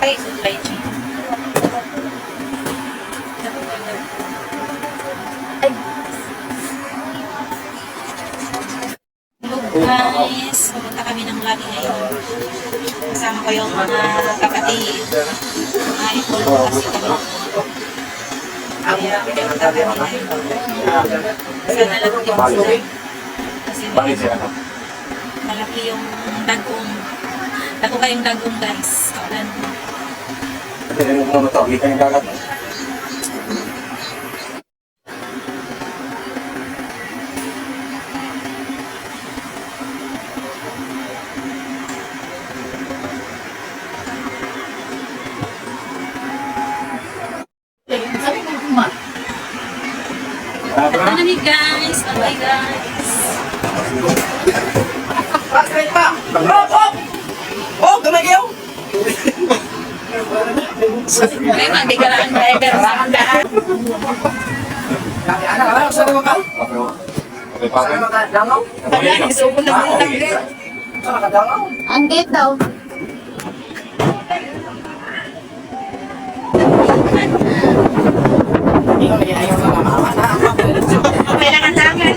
Ay, supply chain. Guys, pumunta kami ng lobby ngayon. Kasama ko yung mga kapatid. Ay, tulong kasi kami. Kaya, pinunta kami ngayon. Sana lang yung sila. Kasi malaki yung dagong. Dako kayong dagong, guys. Kaulan. Kasi yung mga ito, kita yung dagat. Malamig guys, bye guys. Straight pa! Oh, gumagayaw! May mga bigaraan driver sa handaan. Anak, saan naman ka? Okay, pa rin. Dangaw? Ayan, isubo na mo ng gate. Saan ka dangaw? Ang gate daw. Ayaw ka mama. May nakandangan.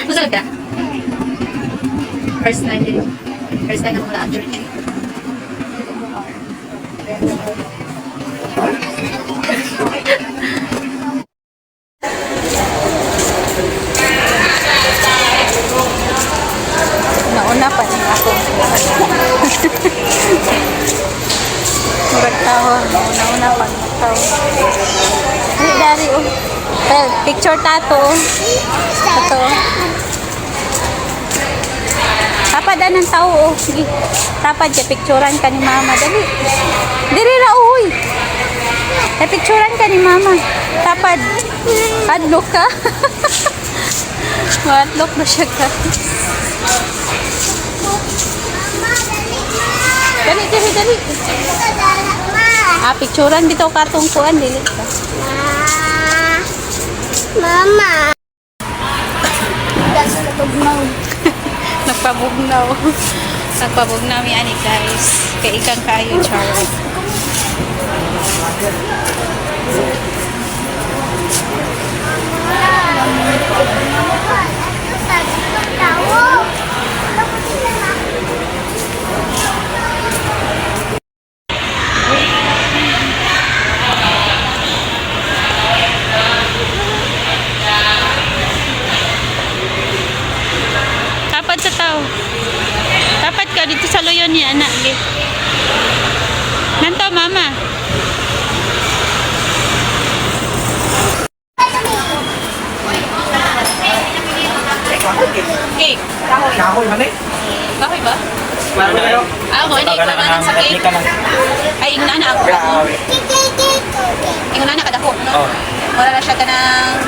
Masal ka? First time din. First time ako na Turkey. Nauna pa rin ako. Magtawa. Nauna pa rin magtawa. Ay, dari oh. Picture tato. Ito. Tapad ng tao oh. Sige. Tapad ka picturean ka ni mama dali. Diri ra uy. Picturean ka ni mama. Tapad. Adlock ka. Adlock na siya ka. Dali, dali, dali. Picturean dito kartong kuan dili ka. Mama. Nagpabugnaw. Nagpabugnaw yan guys. Kaya ikang kayo, Charles. Tapat sa tao. Tapat ka dito sa loyon ni anak. Nanto, mama. Cake. Kahoy man eh. Kahoy ba? Ako, hindi ko na sa cake. Ay, inguna na ako. Inguna na kadako. No? Wala na siya ka ng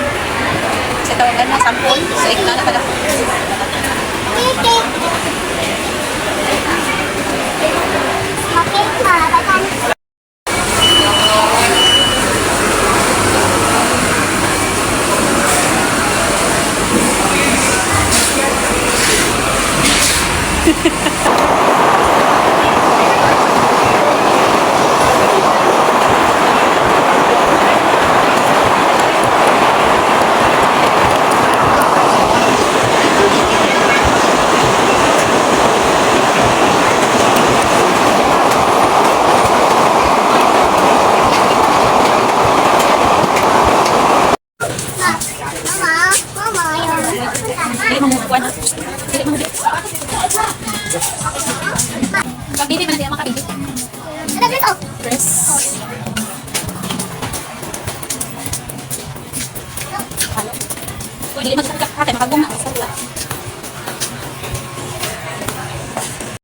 sa tawagan na sampol. So, inguna na kadako. Kaya makabili. Ano dito? Dress. Uy, dili magkakakake, makaguma.